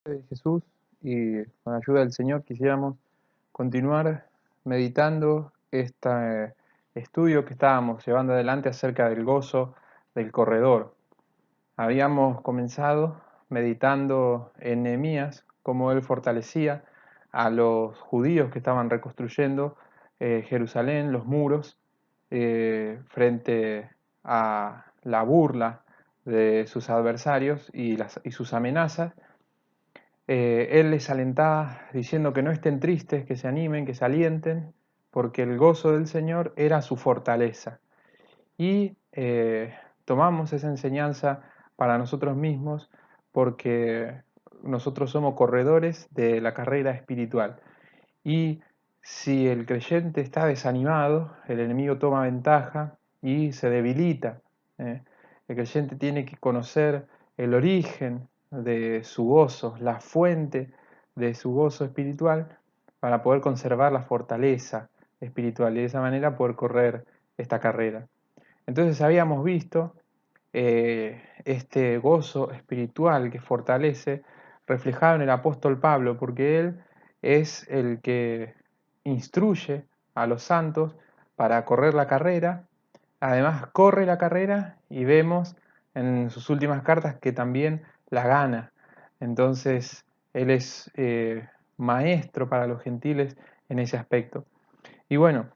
De Jesús y con la ayuda del Señor quisiéramos continuar meditando este estudio que estábamos llevando adelante acerca del gozo del corredor. Habíamos comenzado meditando en Nehemías, cómo él fortalecía a los judíos que estaban reconstruyendo Jerusalén, los muros, frente a la burla de sus adversarios y sus amenazas. Él les alentaba diciendo que no estén tristes, que se animen, que se alienten, porque el gozo del Señor era su fortaleza. Y tomamos esa enseñanza para nosotros mismos porque nosotros somos corredores de la carrera espiritual. Y si el creyente está desanimado, el enemigo toma ventaja y se debilita. ¿eh? El creyente tiene que conocer el origen de su gozo, la fuente de su gozo espiritual, para poder conservar la fortaleza espiritual y de esa manera poder correr esta carrera. Entonces habíamos visto este gozo espiritual que fortalece reflejado en el apóstol Pablo, porque él es el que instruye a los santos para correr la carrera. Además corre la carrera y vemos en sus últimas cartas que también la gana. Entonces él es maestro para los gentiles en ese aspecto. Y bueno,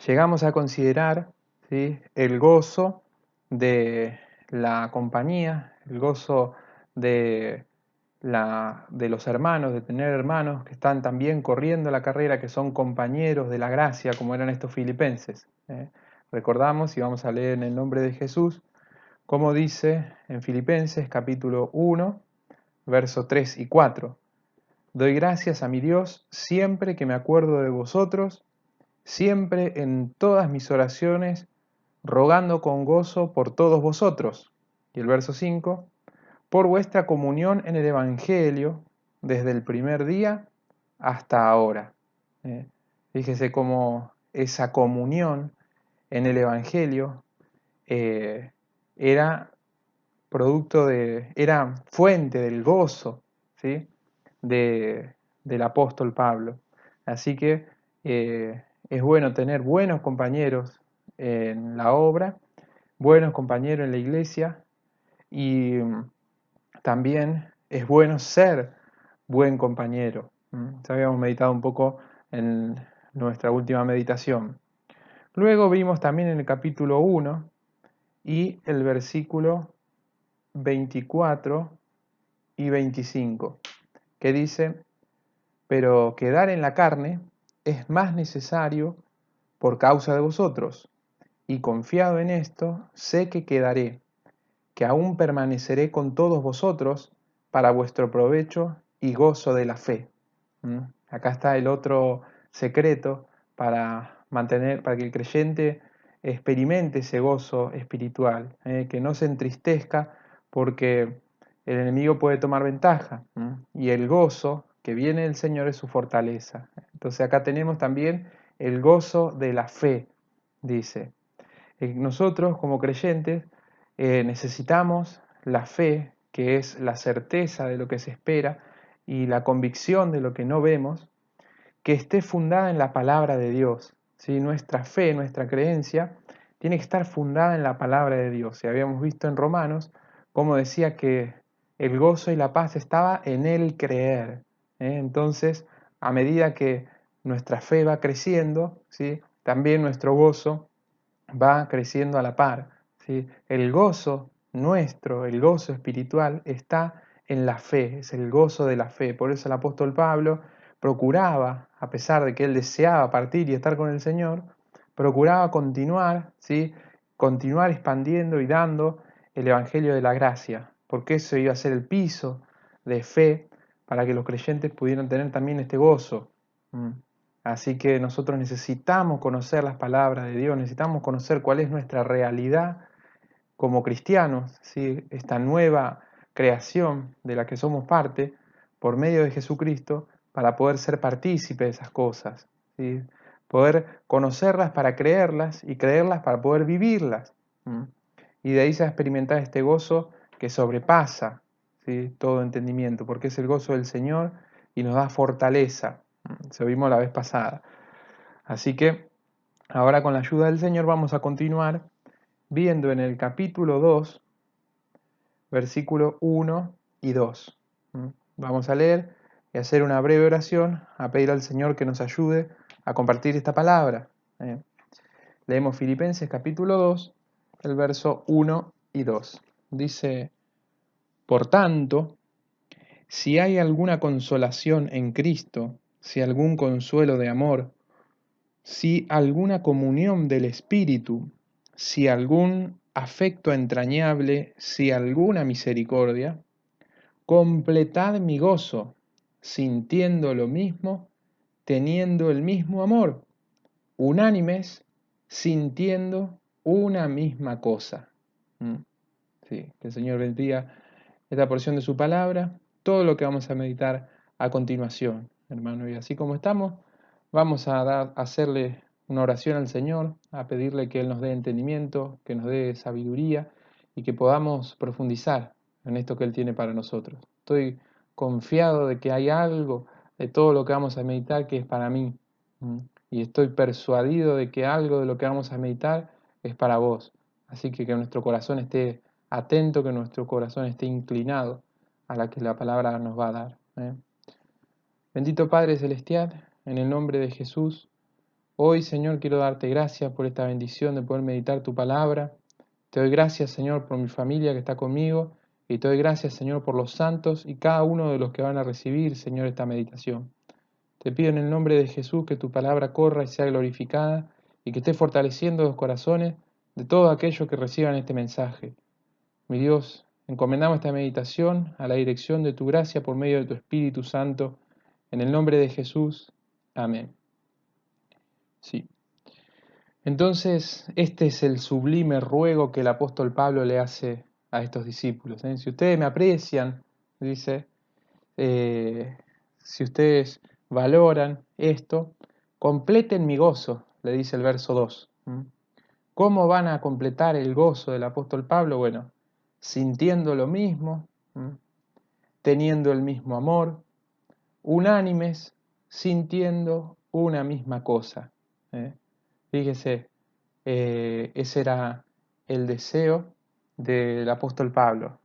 llegamos a considerar, ¿sí?, el gozo de la compañía, el gozo de, de los hermanos, de tener hermanos que están también corriendo la carrera, que son compañeros de la gracia, como eran estos filipenses. Recordamos, y vamos a leer en el nombre de Jesús, como dice en Filipenses capítulo 1, versos 3 y 4. Doy gracias a mi Dios siempre que me acuerdo de vosotros, siempre en todas mis oraciones, rogando con gozo por todos vosotros. Y el verso 5, por vuestra comunión en el Evangelio, desde el primer día hasta ahora. Fíjese cómo esa comunión en el Evangelio era era fuente del gozo, ¿sí?, del apóstol Pablo. Así que es bueno tener buenos compañeros en la obra, buenos compañeros en la iglesia y también es bueno ser buen compañero. Ya habíamos meditado un poco en nuestra última meditación. Luego vimos también en el capítulo 1 y el versículo 24 y 25, que dice: pero quedar en la carne es más necesario por causa de vosotros, y confiado en esto, sé que quedaré, que aún permaneceré con todos vosotros para vuestro provecho y gozo de la fe. Acá está el otro secreto para para que el creyente experimente ese gozo espiritual, que no se entristezca porque el enemigo puede tomar ventaja, y el gozo que viene del Señor es su fortaleza. Entonces acá tenemos también el gozo de la fe, dice. Nosotros como creyentes necesitamos la fe, que es la certeza de lo que se espera y la convicción de lo que no vemos, que esté fundada en la palabra de Dios. ¿Sí? Nuestra fe, nuestra creencia, tiene que estar fundada en la palabra de Dios. Y habíamos visto en Romanos cómo decía que el gozo y la paz estaba en el creer. Entonces, a medida que nuestra fe va creciendo, ¿sí?, también nuestro gozo va creciendo a la par, ¿sí? El gozo nuestro, el gozo espiritual, está en la fe, es el gozo de la fe. Por eso el apóstol Pablo procuraba, a pesar de que él deseaba partir y estar con el Señor, procuraba continuar, ¿sí?, continuar expandiendo y dando el Evangelio de la gracia, porque eso iba a ser el piso de fe para que los creyentes pudieran tener también este gozo. Así que nosotros necesitamos conocer las palabras de Dios, necesitamos conocer cuál es nuestra realidad como cristianos, ¿sí?, esta nueva creación de la que somos parte por medio de Jesucristo, para poder ser partícipe de esas cosas, ¿sí?, poder conocerlas para creerlas y creerlas para poder vivirlas. Y de ahí se va a experimentar este gozo que sobrepasa, ¿sí? Todo entendimiento, porque es el gozo del Señor y nos da fortaleza. Se vimos la vez pasada. Así que ahora con la ayuda del Señor vamos a continuar viendo en el capítulo 2, versículo 1 y 2. Vamos a leer y hacer una breve oración, a pedir al Señor que nos ayude a compartir esta palabra. Leemos Filipenses capítulo 2, el verso 1 y 2. Dice: por tanto, si hay alguna consolación en Cristo, si algún consuelo de amor, si alguna comunión del Espíritu, si algún afecto entrañable, si alguna misericordia, completad mi gozo, sintiendo lo mismo, teniendo el mismo amor, unánimes, sintiendo una misma cosa. Sí, que el Señor bendiga esta porción de su palabra, todo lo que vamos a meditar a continuación, hermano. Y así como estamos, vamos a hacerle una oración al Señor, a pedirle que Él nos dé entendimiento, que nos dé sabiduría y que podamos profundizar en esto que Él tiene para nosotros. Estoy confiado de que hay algo de todo lo que vamos a meditar que es para mí. Y estoy persuadido de que algo de lo que vamos a meditar es para vos. Así que nuestro corazón esté atento, que nuestro corazón esté inclinado a la que la palabra nos va a dar. Bendito Padre Celestial, en el nombre de Jesús, hoy, Señor, quiero darte gracias por esta bendición de poder meditar tu palabra. Te doy gracias, Señor, por mi familia que está conmigo, y te doy gracias, Señor, por los santos y cada uno de los que van a recibir, Señor, esta meditación. Te pido en el nombre de Jesús que tu palabra corra y sea glorificada y que esté fortaleciendo los corazones de todos aquellos que reciban este mensaje. Mi Dios, encomendamos esta meditación a la dirección de tu gracia por medio de tu Espíritu Santo. En el nombre de Jesús. Amén. Sí. Entonces, este es el sublime ruego que el apóstol Pablo le hace a estos discípulos. Si ustedes me aprecian, dice, si ustedes valoran esto, completen mi gozo, le dice el verso 2. ¿Cómo van a completar el gozo del apóstol Pablo? Bueno, sintiendo lo mismo, teniendo el mismo amor, unánimes, sintiendo una misma cosa. Fíjese, ese era el deseo del apóstol Pablo.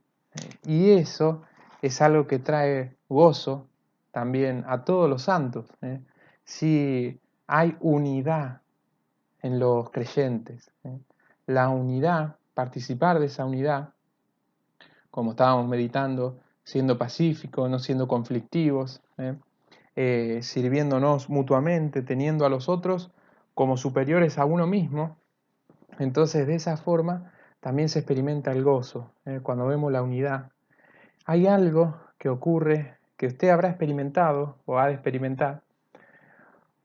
Y eso es algo que trae gozo también a todos los santos. Si hay unidad en los creyentes, la unidad, participar de esa unidad, como estábamos meditando, siendo pacíficos, no siendo conflictivos, sirviéndonos mutuamente, teniendo a los otros como superiores a uno mismo. Entonces, de esa forma también se experimenta el gozo, cuando vemos la unidad. Hay algo que ocurre que usted habrá experimentado o ha de experimentar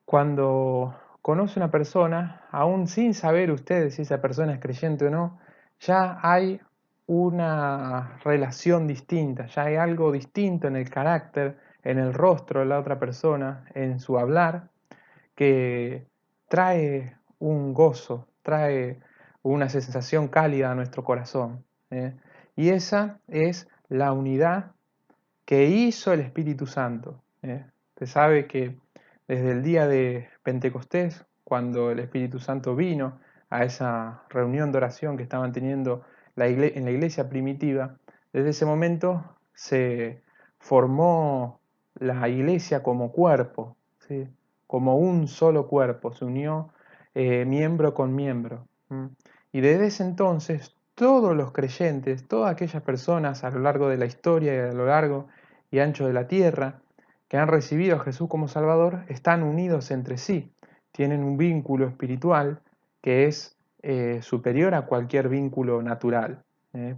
cuando conoce una persona, aún sin saber usted si esa persona es creyente o no, ya hay una relación distinta, ya hay algo distinto en el carácter, en el rostro de la otra persona, en su hablar, que trae un gozo, trae una sensación cálida a nuestro corazón. Y esa es la unidad que hizo el Espíritu Santo. Usted sabe que desde el día de Pentecostés, cuando el Espíritu Santo vino a esa reunión de oración que estaban teniendo en la iglesia primitiva, desde ese momento se formó la iglesia como cuerpo, ¿sí? Como un solo cuerpo, se unió miembro con miembro. Y desde ese entonces todos los creyentes, todas aquellas personas a lo largo de la historia y a lo largo y ancho de la tierra que han recibido a Jesús como Salvador, están unidos entre sí, tienen un vínculo espiritual que es superior a cualquier vínculo natural.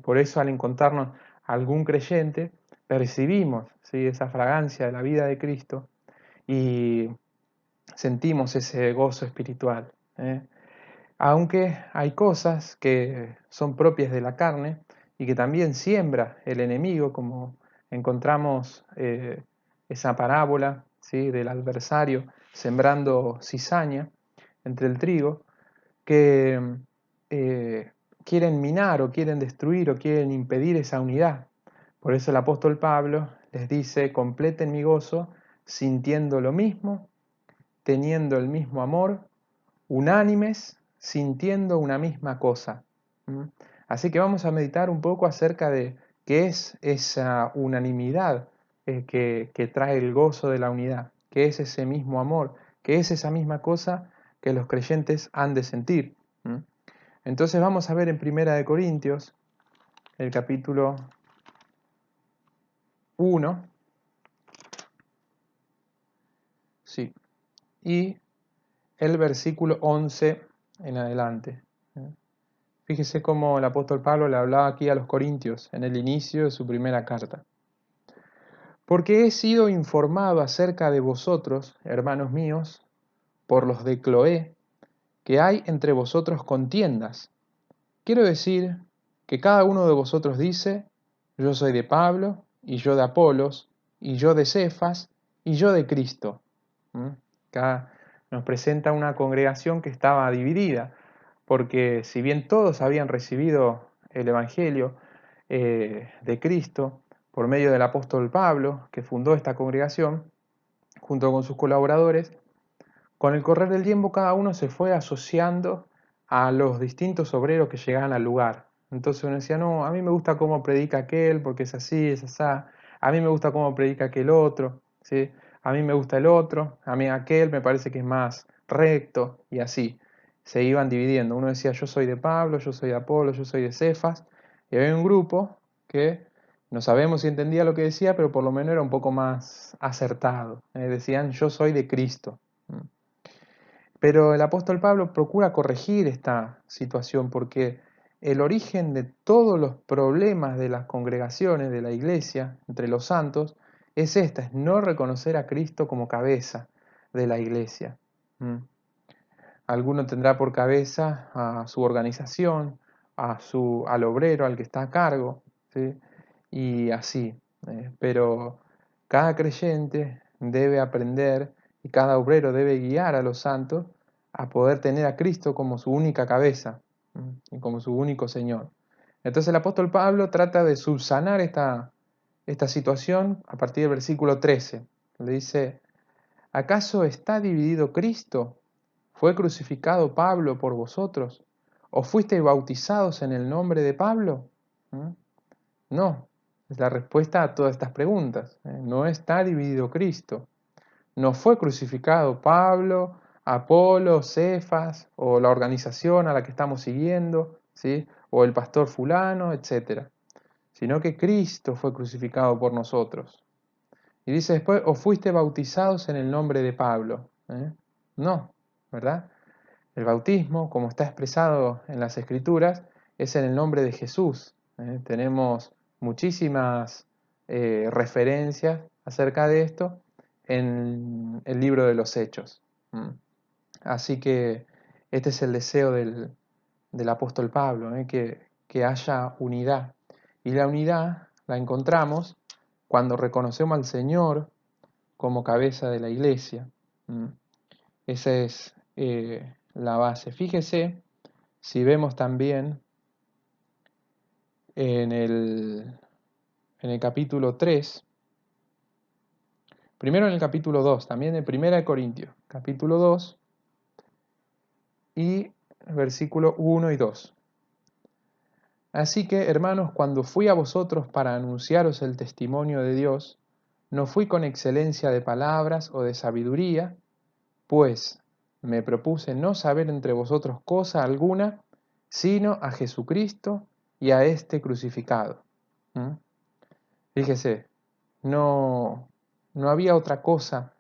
Por eso al encontrarnos algún creyente, percibimos, ¿sí?, esa fragancia de la vida de Cristo y sentimos ese gozo espiritual. Aunque hay cosas que son propias de la carne y que también siembra el enemigo, como encontramos esa parábola, ¿sí?, del adversario sembrando cizaña entre el trigo, que quieren minar o quieren destruir o quieren impedir esa unidad. Por eso el apóstol Pablo les dice, completen mi gozo sintiendo lo mismo, teniendo el mismo amor, unánimes, sintiendo una misma cosa. ¿Mm? Así que vamos a meditar un poco acerca de qué es esa unanimidad que trae el gozo de la unidad, qué es ese mismo amor, qué es esa misma cosa que los creyentes han de sentir. ¿Mm? Entonces vamos a ver en Primera de Corintios, el capítulo 1, sí, y el versículo 11 en adelante. Fíjese cómo el apóstol Pablo le hablaba aquí a los corintios en el inicio de su primera carta. Porque he sido informado acerca de vosotros, hermanos míos, por los de Cloé, que hay entre vosotros contiendas. Quiero decir que cada uno de vosotros dice, yo soy de Pablo, y yo de Apolos, y yo de Cefas, y yo de Cristo. Acá nos presenta una congregación que estaba dividida, porque si bien todos habían recibido el Evangelio de Cristo por medio del apóstol Pablo, que fundó esta congregación, junto con sus colaboradores, con el correr del tiempo cada uno se fue asociando a los distintos obreros que llegaban al lugar. Entonces uno decía, no, a mí me gusta cómo predica aquel, porque es así, es asá. A mí me gusta cómo predica aquel otro, ¿sí? A mí me gusta el otro, a mí aquel me parece que es más recto, y así. Se iban dividiendo. Uno decía, yo soy de Pablo, yo soy de Apolo, yo soy de Cefas. Y había un grupo que no sabemos si entendía lo que decía, pero por lo menos era un poco más acertado. Decían, yo soy de Cristo. Pero el apóstol Pablo procura corregir esta situación porque el origen de todos los problemas de las congregaciones, de la iglesia, entre los santos, es esta, es no reconocer a Cristo como cabeza de la iglesia. Alguno tendrá por cabeza a su organización, al obrero, al que está a cargo, ¿sí? Y así. Pero cada creyente debe aprender y cada obrero debe guiar a los santos a poder tener a Cristo como su única cabeza y como su único Señor. Entonces el apóstol Pablo trata de subsanar esta situación a partir del versículo 13. Le dice, ¿acaso está dividido Cristo? ¿Fue crucificado Pablo por vosotros? ¿O fuisteis bautizados en el nombre de Pablo? No, es la respuesta a todas estas preguntas. No está dividido Cristo. No fue crucificado Pablo, Apolo, Cefas, o la organización a la que estamos siguiendo, ¿sí? O el pastor fulano, etc. Sino que Cristo fue crucificado por nosotros. Y dice después, ¿o fuiste bautizados en el nombre de Pablo? No, ¿verdad? El bautismo, como está expresado en las Escrituras, es en el nombre de Jesús. Tenemos muchísimas referencias acerca de esto en el libro de los Hechos. Así que este es el deseo del apóstol Pablo, que haya unidad. Y la unidad la encontramos cuando reconocemos al Señor como cabeza de la iglesia. Esa es la base. Fíjese, si vemos también en el capítulo 3, primero en el capítulo 2, también en 1 Corintios, capítulo 2 y versículo 1 y 2. Así que, hermanos, cuando fui a vosotros para anunciaros el testimonio de Dios, no fui con excelencia de palabras o de sabiduría, pues me propuse no saber entre vosotros cosa alguna, sino a Jesucristo y a este crucificado. Fíjese, no había otra cosa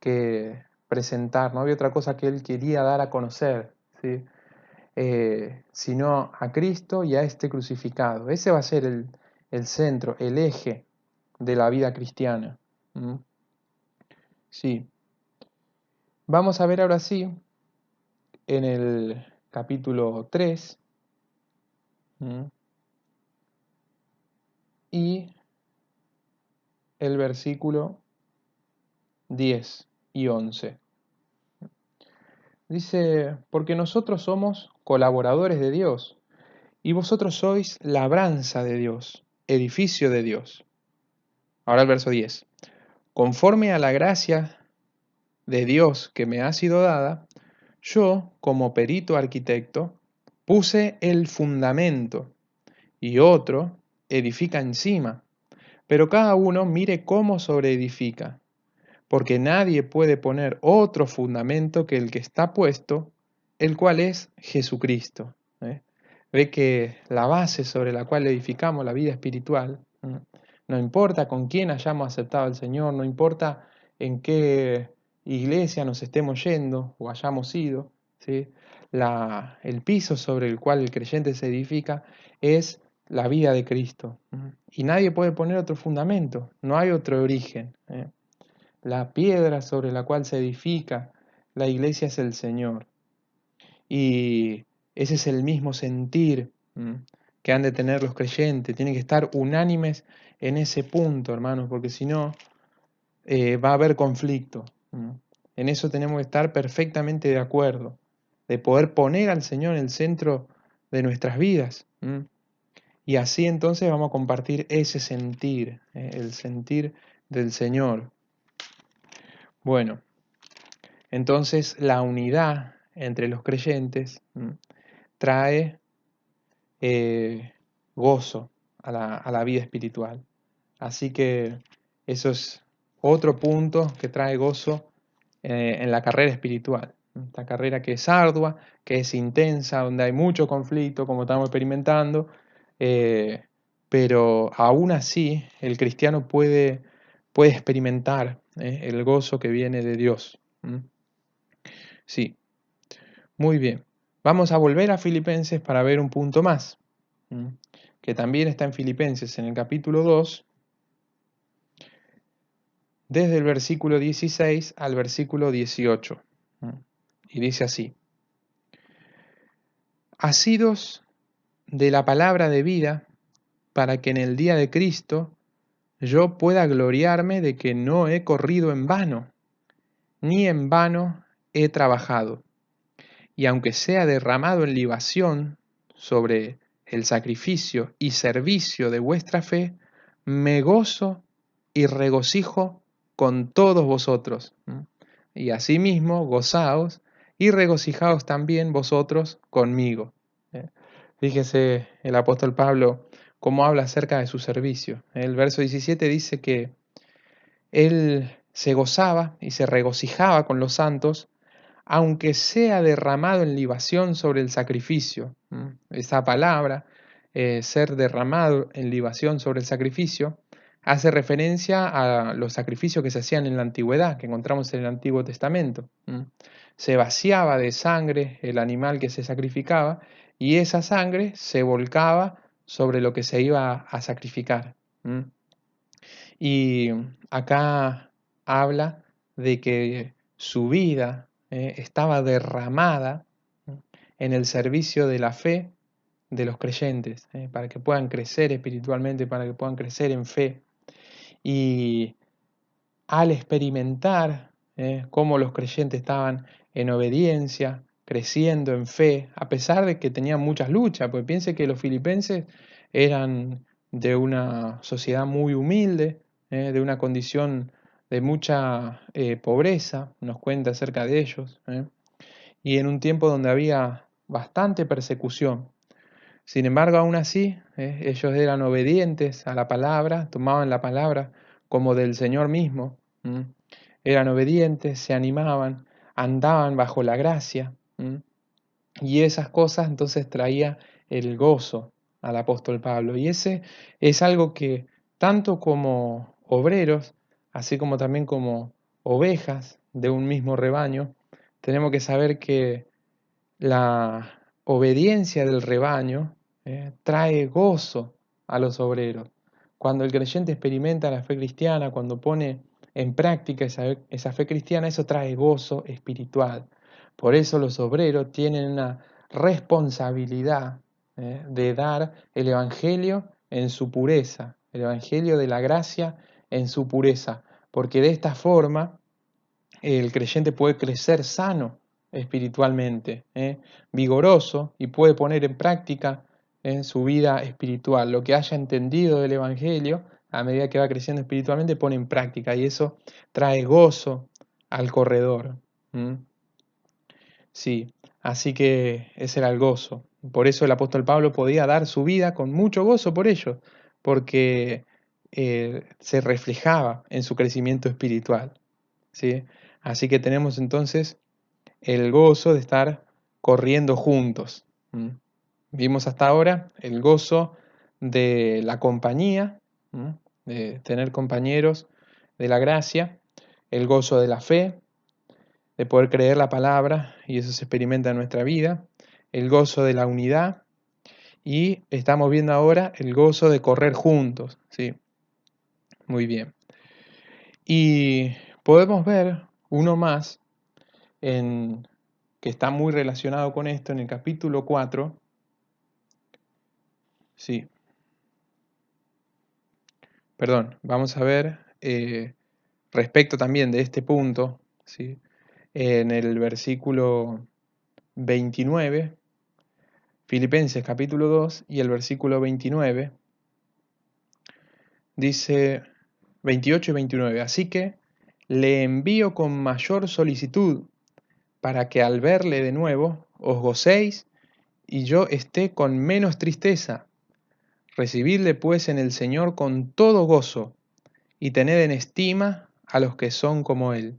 que presentar, no había otra cosa que él quería dar a conocer, ¿sí? Sino a Cristo y a este crucificado. Ese va a ser el centro, el eje de la vida cristiana. Sí. Vamos a ver ahora sí, en el capítulo 3, y el versículo 10 y 11. Dice, porque nosotros somos colaboradores de Dios, y vosotros sois labranza de Dios, edificio de Dios. Ahora el verso 10. Conforme a la gracia de Dios que me ha sido dada, yo, como perito arquitecto, puse el fundamento y otro edifica encima, pero cada uno mire cómo sobreedifica, porque nadie puede poner otro fundamento que el que está puesto, el cual es Jesucristo. ¿Eh? Ve que la base sobre la cual edificamos la vida espiritual, no importa con quién hayamos aceptado al Señor, no importa en qué iglesia nos estemos yendo o hayamos ido, ¿sí? El piso sobre el cual el creyente se edifica es la vida de Cristo. Y nadie puede poner otro fundamento, no hay otro origen. La piedra sobre la cual se edifica la iglesia es el Señor. Y ese es el mismo sentir que han de tener los creyentes. Tienen que estar unánimes en ese punto, hermanos, porque si no, va a haber conflicto. En eso tenemos que estar perfectamente de acuerdo, de poder poner al Señor en el centro de nuestras vidas. Y así entonces vamos a compartir ese sentir, el sentir del Señor. Bueno, entonces la unidad entre los creyentes trae gozo a la vida espiritual. Así que eso es otro punto que trae gozo en la carrera espiritual. Esta carrera que es ardua, que es intensa, donde hay mucho conflicto, como estamos experimentando, pero aún así el cristiano puede experimentar el gozo que viene de Dios. Sí, muy bien. Vamos a volver a Filipenses para ver un punto más, que también está en Filipenses, en el capítulo 2, desde el versículo 16 al versículo 18. Y dice así: Asidos de la palabra de vida, para que en el día de Cristo yo pueda gloriarme de que no he corrido en vano, ni en vano he trabajado. Y aunque sea derramado en libación sobre el sacrificio y servicio de vuestra fe, me gozo y regocijo con todos vosotros. Y asimismo, gozaos y regocijaos también vosotros conmigo. Fíjese el apóstol Pablo cómo habla acerca de su servicio. El verso 17 dice que él se gozaba y se regocijaba con los santos, aunque sea derramado en libación sobre el sacrificio. Esa palabra, ser derramado en libación sobre el sacrificio, hace referencia a los sacrificios que se hacían en la antigüedad, que encontramos en el Antiguo Testamento. Se vaciaba de sangre el animal que se sacrificaba y esa sangre se volcaba sobre lo que se iba a sacrificar. Y acá habla de que su vida estaba derramada en el servicio de la fe de los creyentes, para que puedan crecer espiritualmente, para que puedan crecer en fe. Y al experimentar cómo los creyentes estaban en obediencia, creciendo en fe, a pesar de que tenían muchas luchas, porque piense que los filipenses eran de una sociedad muy humilde, de una condición de mucha pobreza, nos cuenta acerca de ellos, y en un tiempo donde había bastante persecución. Sin embargo, aún así, ellos eran obedientes a la palabra, tomaban la palabra como del Señor mismo, eran obedientes, se animaban, andaban bajo la gracia, y esas cosas entonces traía el gozo al apóstol Pablo. Y ese es algo que tanto como obreros, así como también como ovejas de un mismo rebaño, tenemos que saber que la obediencia del rebaño trae gozo a los obreros. Cuando el creyente experimenta la fe cristiana, cuando pone en práctica esa fe cristiana, eso trae gozo espiritual. Por eso los obreros tienen una responsabilidad de dar el Evangelio en su pureza, el Evangelio de la gracia en su pureza, porque de esta forma el creyente puede crecer sano espiritualmente, vigoroso, y puede poner en práctica en su vida espiritual lo que haya entendido del Evangelio a medida que va creciendo espiritualmente, pone en práctica y eso trae gozo al corredor. ¿Mm? Sí, así que ese era el gozo. Por eso el apóstol Pablo podía dar su vida con mucho gozo por ello, porque se reflejaba en su crecimiento espiritual. ¿Sí? Así que tenemos entonces el gozo de estar corriendo juntos. ¿Mm? Vimos hasta ahora el gozo de la compañía, ¿mm? De tener compañeros de la gracia, el gozo de la fe, de poder creer la palabra y eso se experimenta en nuestra vida, el gozo de la unidad y estamos viendo ahora el gozo de correr juntos. ¿Sí? Muy bien. Y podemos ver uno más que está muy relacionado con esto en el capítulo 4. Sí, perdón, vamos a ver respecto también de este punto, ¿sí? En el versículo 29, Filipenses capítulo 2 y el versículo 29, dice 28 y 29, así que le envío con mayor solicitud para que al verle de nuevo os gocéis y yo esté con menos tristeza. Recibidle pues en el Señor con todo gozo y tened en estima a los que son como Él.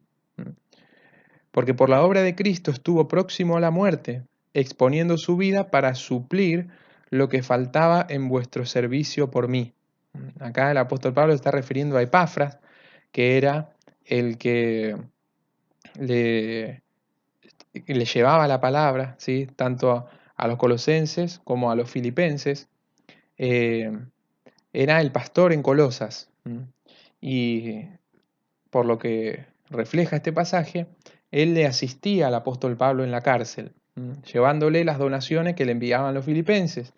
Porque por la obra de Cristo estuvo próximo a la muerte, exponiendo su vida para suplir lo que faltaba en vuestro servicio por mí. Acá el apóstol Pablo está refiriendo a Epafras, que era el que le, le llevaba la palabra, ¿sí? Tanto a los colosenses como a los filipenses. Eh, Era el pastor en Colosas. Y por lo que refleja este pasaje, él le asistía al apóstol Pablo en la cárcel, llevándole las donaciones que le enviaban los filipenses.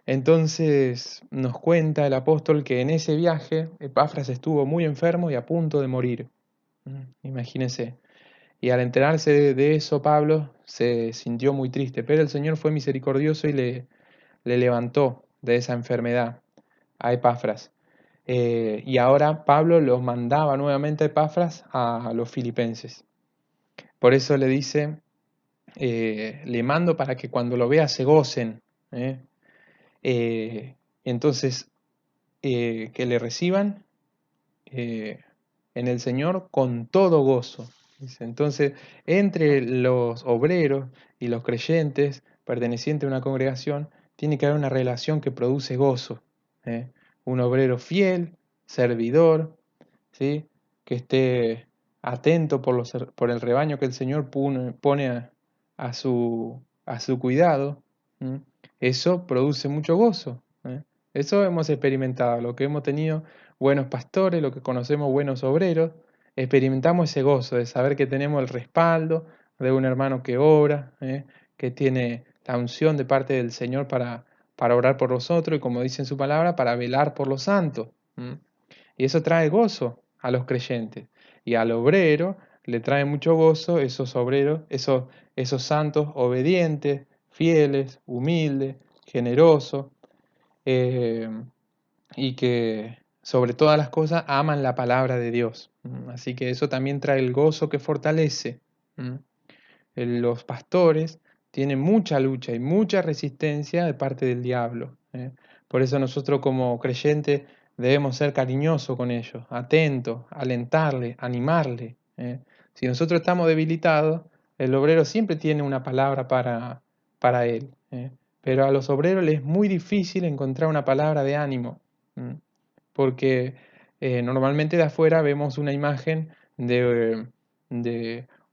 Entonces nos cuenta el apóstol que en ese viaje Epafras estuvo muy enfermo y a punto de morir. Imagínense. Y al enterarse de eso, Pablo se sintió muy triste, pero el Señor fue misericordioso y le levantó de esa enfermedad a Epafras. Y ahora Pablo los mandaba nuevamente a Epafras a los filipenses. Por eso le dice, le mando para que cuando lo vea se gocen. ¿eh? Entonces, que le reciban eh, en el Señor con todo gozo. Dice. Entonces, entre los obreros y los creyentes pertenecientes a una congregación, tiene que haber una relación que produce gozo. ¿eh? Un obrero fiel, servidor, ¿sí? Que esté atento por el rebaño que el Señor pone a su cuidado. ¿m? Eso produce mucho gozo. Eso hemos experimentado, lo que hemos tenido buenos pastores, lo que conocemos buenos obreros, experimentamos ese gozo de saber que tenemos el respaldo de un hermano que obra, que tiene la unción de parte del Señor para orar por nosotros y como dice en su palabra, para velar por los santos. Y eso trae gozo a los creyentes. Y al obrero le trae mucho gozo esos obreros, esos santos obedientes, fieles, humildes, generosos, eh, y que sobre todas las cosas aman la palabra de Dios. Así que eso también trae el gozo que fortalece. Los pastores tienen mucha lucha y mucha resistencia de parte del diablo. Por eso nosotros como creyentes debemos ser cariñosos con ellos, atentos, alentarle, animarle. Si nosotros estamos debilitados, el obrero siempre tiene una palabra para él. Pero a los obreros les es muy difícil encontrar una palabra de ánimo, porque normalmente de afuera vemos una imagen de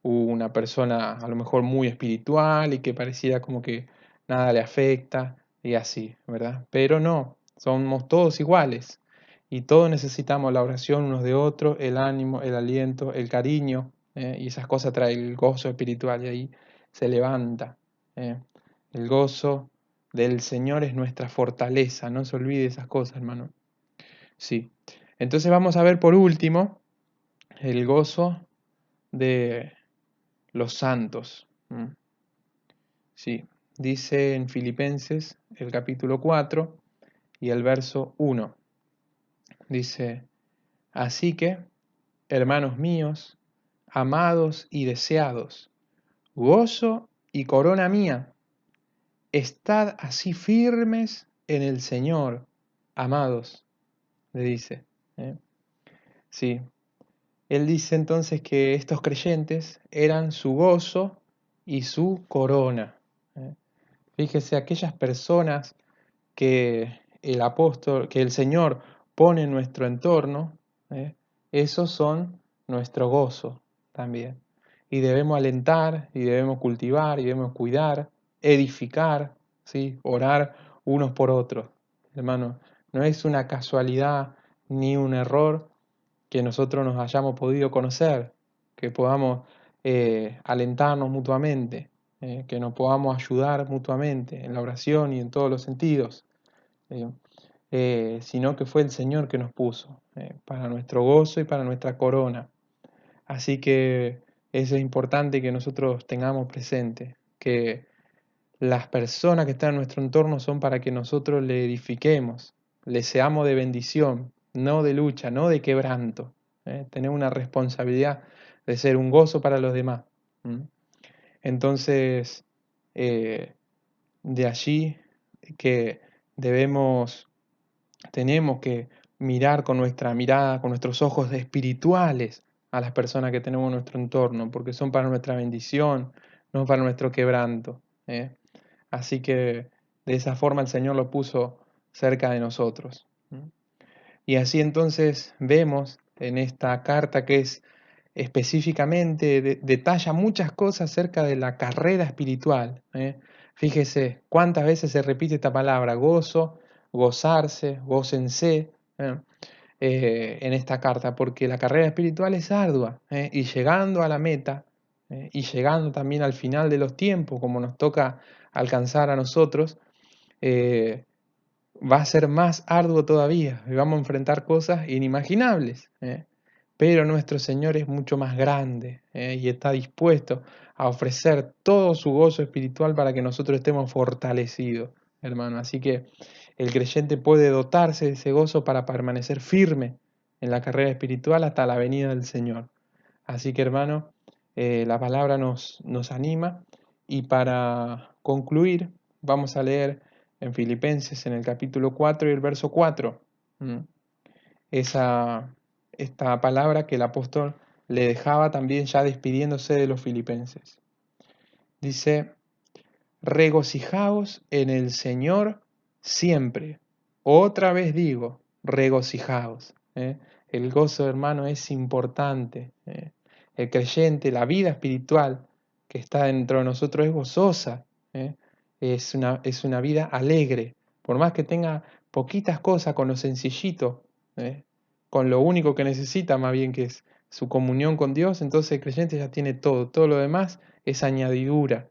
una persona a lo mejor muy espiritual y que pareciera como que nada le afecta y así, ¿verdad? Pero no, somos todos iguales y todos necesitamos la oración unos de otros, el ánimo, el aliento, el cariño, y esas cosas traen el gozo espiritual y ahí se levanta. ¿eh? El gozo del Señor es nuestra fortaleza, no se olvide esas cosas, hermano. Sí. Entonces vamos a ver por último el gozo de los santos. Sí, dice en Filipenses el capítulo 4 y el verso 1. Dice, así que, hermanos míos, amados y deseados, gozo y corona mía, estad así firmes en el Señor, amados, le dice. ¿eh? Sí, él dice entonces que estos creyentes eran su gozo y su corona. ¿eh? Fíjese, aquellas personas que el apóstol, que el Señor pone en nuestro entorno, ¿eh? Esos son nuestro gozo también. Y debemos alentar, y debemos cultivar, y debemos cuidar, edificar, ¿sí? Orar unos por otros. Hermano, no es una casualidad ni un error que nosotros nos hayamos podido conocer, que podamos alentarnos mutuamente, que nos podamos ayudar mutuamente en la oración y en todos los sentidos, eh, sino que fue el Señor que nos puso para nuestro gozo y para nuestra corona. Así que eso es importante que nosotros tengamos presente, que las personas que están en nuestro entorno son para que nosotros le edifiquemos, le seamos de bendición, no de lucha, no de quebranto. Tenemos una responsabilidad de ser un gozo para los demás. ¿m? Entonces, eh, de allí que debemos, tenemos que mirar con nuestra mirada, con nuestros ojos espirituales a las personas que tenemos en nuestro entorno, porque son para nuestra bendición, no para nuestro quebranto. ¿eh? Así que de esa forma el Señor lo puso cerca de nosotros. Y así entonces vemos en esta carta que es específicamente, detalla muchas cosas acerca de la carrera espiritual. Fíjese cuántas veces se repite esta palabra, gozo, gozarse, gócense, en esta carta, porque la carrera espiritual es ardua, y llegando a la meta, y llegando también al final de los tiempos, como nos toca alcanzar a nosotros, eh, va a ser más arduo todavía, y vamos a enfrentar cosas inimaginables, pero nuestro Señor es mucho más grande, y está dispuesto a ofrecer todo su gozo espiritual para que nosotros estemos fortalecidos, hermano. Así que el creyente puede dotarse de ese gozo para permanecer firme en la carrera espiritual hasta la venida del Señor. Así que, hermano, la palabra nos anima, y para concluir vamos a leer en Filipenses en el capítulo 4 y el verso 4. Esa, esta palabra que el apóstol le dejaba también ya despidiéndose de los filipenses. Dice, regocijaos en el Señor siempre. Otra vez digo, regocijaos. El gozo, hermano, es importante. El creyente, la vida espiritual que está dentro de nosotros es gozosa. ¿eh? Es una vida alegre. Por más que tenga poquitas cosas, con lo sencillito, con lo único que necesita, más bien, que es su comunión con Dios, entonces el creyente ya tiene todo. Todo lo demás es añadidura.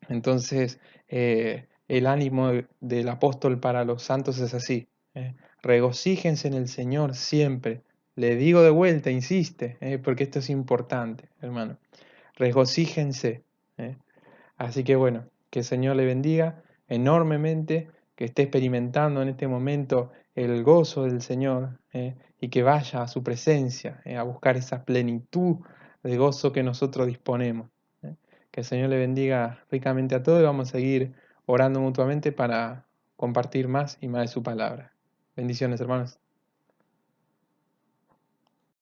Entonces, el ánimo del apóstol para los santos es así. Regocíjense en el Señor siempre. Le digo de vuelta, insiste, porque esto es importante, hermano. Regocíjense. ¿eh? Así que bueno, que el Señor le bendiga enormemente, que esté experimentando en este momento el gozo del Señor, y que vaya a su presencia, a buscar esa plenitud de gozo que nosotros disponemos. ¿eh? Que el Señor le bendiga ricamente a todos, y vamos a seguir orando mutuamente para compartir más y más de su palabra. Bendiciones, hermanos.